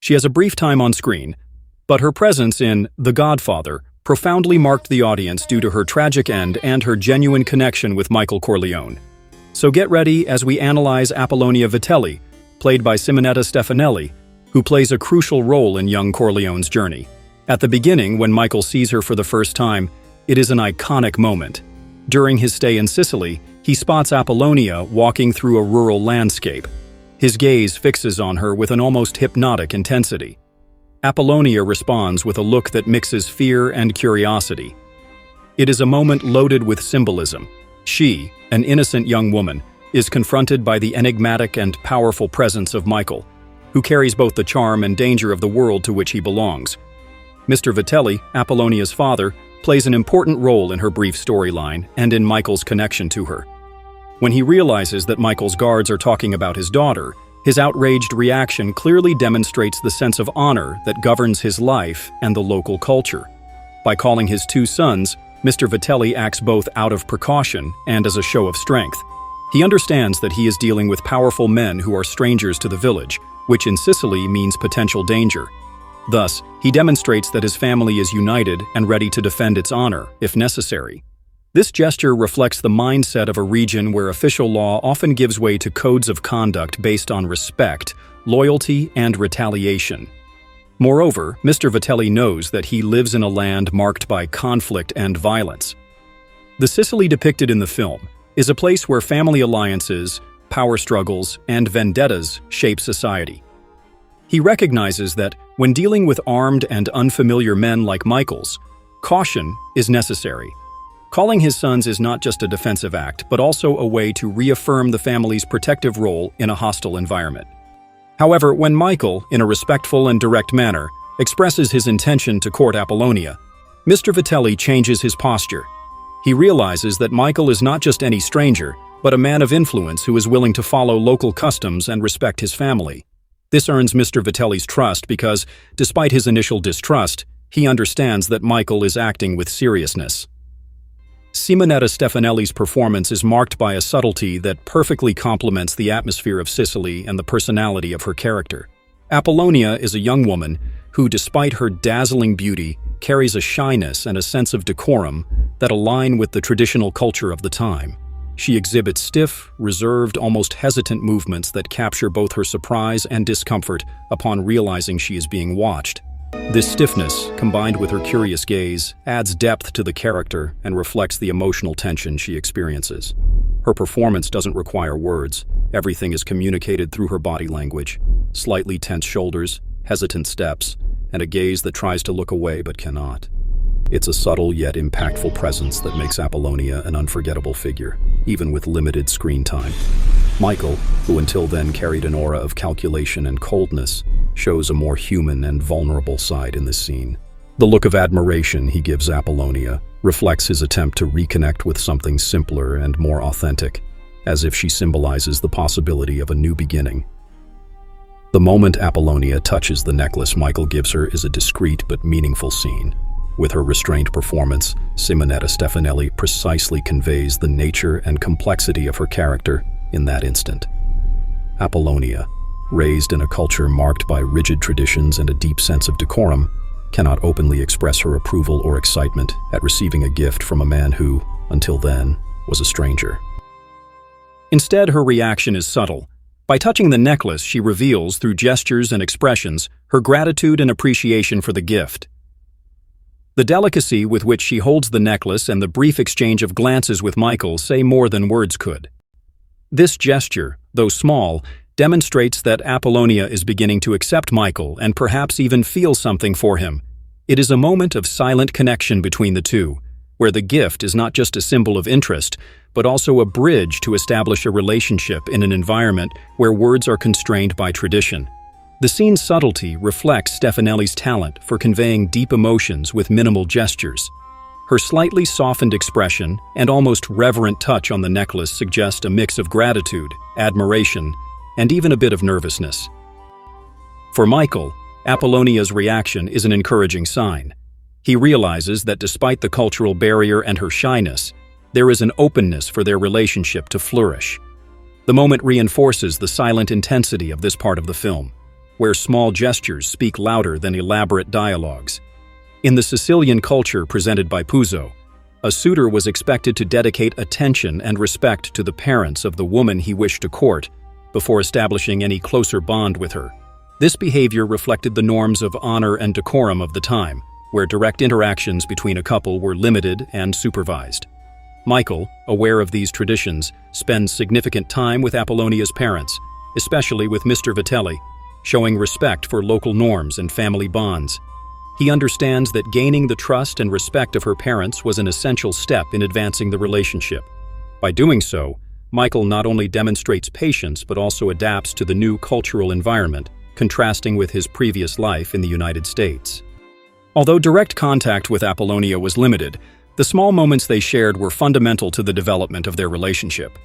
She has a brief time on screen, but her presence in The Godfather profoundly marked the audience due to her tragic end and her genuine connection with Michael Corleone. So get ready as we analyze Apollonia Vitelli, played by Simonetta Stefanelli, who plays a crucial role in young Corleone's journey. At the beginning, when Michael sees her for the first time, it is an iconic moment. During his stay in Sicily, he spots Apollonia walking through a rural landscape. His gaze fixes on her with an almost hypnotic intensity. Apollonia responds with a look that mixes fear and curiosity. It is a moment loaded with symbolism. She, an innocent young woman, is confronted by the enigmatic and powerful presence of Michael, who carries both the charm and danger of the world to which he belongs. Mr. Vitelli, Apollonia's father, plays an important role in her brief storyline and in Michael's connection to her. When he realizes that Michael's guards are talking about his daughter, his outraged reaction clearly demonstrates the sense of honor that governs his life and the local culture. By calling his two sons, Mr. Vitelli acts both out of precaution and as a show of strength. He understands that he is dealing with powerful men who are strangers to the village, which in Sicily means potential danger. Thus, he demonstrates that his family is united and ready to defend its honor, if necessary. This gesture reflects the mindset of a region where official law often gives way to codes of conduct based on respect, loyalty, and retaliation. Moreover, Mr. Vitelli knows that he lives in a land marked by conflict and violence. The Sicily depicted in the film is a place where family alliances, power struggles, and vendettas shape society. He recognizes that, when dealing with armed and unfamiliar men like Michael's, caution is necessary. Calling his sons is not just a defensive act, but also a way to reaffirm the family's protective role in a hostile environment. However, when Michael, in a respectful and direct manner, expresses his intention to court Apollonia, Mr. Vitelli changes his posture. He realizes that Michael is not just any stranger, but a man of influence who is willing to follow local customs and respect his family. This earns Mr. Vitelli's trust because, despite his initial distrust, he understands that Michael is acting with seriousness. Simonetta Stefanelli's performance is marked by a subtlety that perfectly complements the atmosphere of Sicily and the personality of her character. Apollonia is a young woman who, despite her dazzling beauty, carries a shyness and a sense of decorum that align with the traditional culture of the time. She exhibits stiff, reserved, almost hesitant movements that capture both her surprise and discomfort upon realizing she is being watched. This stiffness, combined with her curious gaze, adds depth to the character and reflects the emotional tension she experiences. Her performance doesn't require words. Everything is communicated through her body language. Slightly tense shoulders, hesitant steps, and a gaze that tries to look away but cannot. It's a subtle yet impactful presence that makes Apollonia an unforgettable figure, even with limited screen time. Michael, who until then carried an aura of calculation and coldness, shows a more human and vulnerable side in this scene. The look of admiration he gives Apollonia reflects his attempt to reconnect with something simpler and more authentic, as if she symbolizes the possibility of a new beginning. The moment Apollonia touches the necklace Michael gives her is a discreet but meaningful scene. With her restrained performance, Simonetta Stefanelli precisely conveys the nature and complexity of her character in that instant. Apollonia, raised in a culture marked by rigid traditions and a deep sense of decorum, cannot openly express her approval or excitement at receiving a gift from a man who, until then, was a stranger. Instead, her reaction is subtle. By touching the necklace, she reveals, through gestures and expressions, her gratitude and appreciation for the gift. The delicacy with which she holds the necklace and the brief exchange of glances with Michael say more than words could. This gesture, though small, demonstrates that Apollonia is beginning to accept Michael and perhaps even feel something for him. It is a moment of silent connection between the two, where the gift is not just a symbol of interest, but also a bridge to establish a relationship in an environment where words are constrained by tradition. The scene's subtlety reflects Stefanelli's talent for conveying deep emotions with minimal gestures. Her slightly softened expression and almost reverent touch on the necklace suggest a mix of gratitude, admiration, and even a bit of nervousness. For Michael, Apollonia's reaction is an encouraging sign. He realizes that despite the cultural barrier and her shyness, there is an openness for their relationship to flourish. The moment reinforces the silent intensity of this part of the film. where small gestures speak louder than elaborate dialogues. In the Sicilian culture presented by Puzo, a suitor was expected to dedicate attention and respect to the parents of the woman he wished to court before establishing any closer bond with her. This behavior reflected the norms of honor and decorum of the time, where direct interactions between a couple were limited and supervised. Michael, aware of these traditions, spends significant time with Apollonia's parents, especially with Mr. Vitelli, showing respect for local norms and family bonds. He understands that gaining the trust and respect of her parents was an essential step in advancing the relationship. By doing so, Michael not only demonstrates patience but also adapts to the new cultural environment, contrasting with his previous life in the United States. Although direct contact with Apollonia was limited, the small moments they shared were fundamental to the development of their relationship.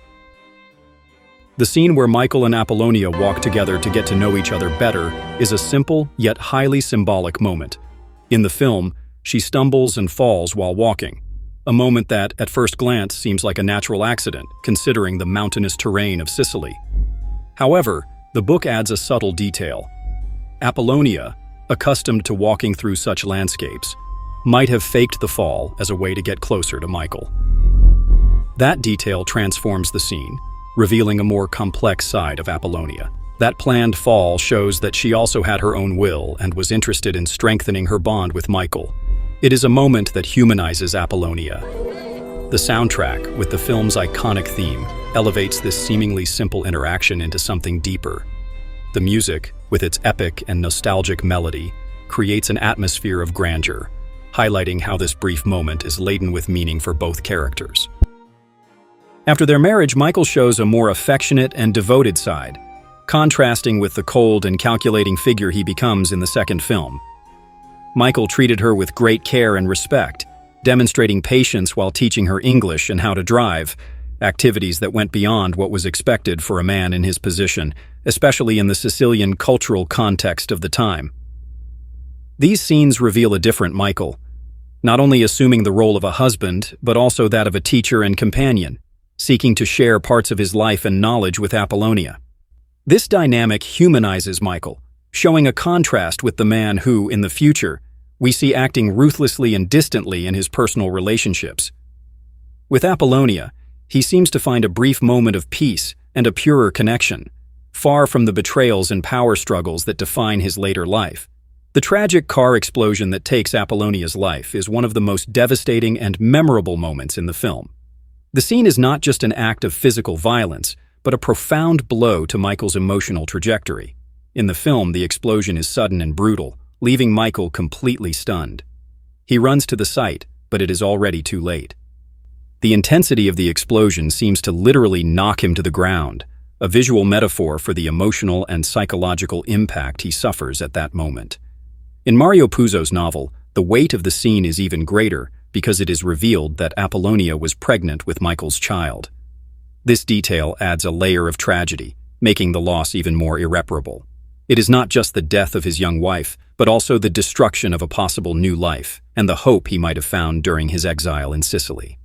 The scene where Michael and Apollonia walk together to get to know each other better is a simple yet highly symbolic moment. In the film, she stumbles and falls while walking, a moment that, at first glance, seems like a natural accident, considering the mountainous terrain of Sicily. However, the book adds a subtle detail. Apollonia, accustomed to walking through such landscapes, might have faked the fall as a way to get closer to Michael. That detail transforms the scene, revealing a more complex side of Apollonia. That planned fall shows that she also had her own will and was interested in strengthening her bond with Michael. It is a moment that humanizes Apollonia. The soundtrack, with the film's iconic theme, elevates this seemingly simple interaction into something deeper. The music, with its epic and nostalgic melody, creates an atmosphere of grandeur, highlighting how this brief moment is laden with meaning for both characters. After their marriage, Michael shows a more affectionate and devoted side, contrasting with the cold and calculating figure he becomes in the second film. Michael treated her with great care and respect, demonstrating patience while teaching her English and how to drive, activities that went beyond what was expected for a man in his position, especially in the Sicilian cultural context of the time. These scenes reveal a different Michael, not only assuming the role of a husband, but also that of a teacher and companion, seeking to share parts of his life and knowledge with Apollonia. This dynamic humanizes Michael, showing a contrast with the man who, in the future, we see acting ruthlessly and distantly in his personal relationships. With Apollonia, he seems to find a brief moment of peace and a purer connection, far from the betrayals and power struggles that define his later life. The tragic car explosion that takes Apollonia's life is one of the most devastating and memorable moments in the film. The scene is not just an act of physical violence, but a profound blow to Michael's emotional trajectory. In the film, the explosion is sudden and brutal, leaving Michael completely stunned. He runs to the site, but it is already too late. The intensity of the explosion seems to literally knock him to the ground, a visual metaphor for the emotional and psychological impact he suffers at that moment. In Mario Puzo's novel, the weight of the scene is even greater because it is revealed that Apollonia was pregnant with Michael's child. This detail adds a layer of tragedy, making the loss even more irreparable. It is not just the death of his young wife, but also the destruction of a possible new life and the hope he might have found during his exile in Sicily.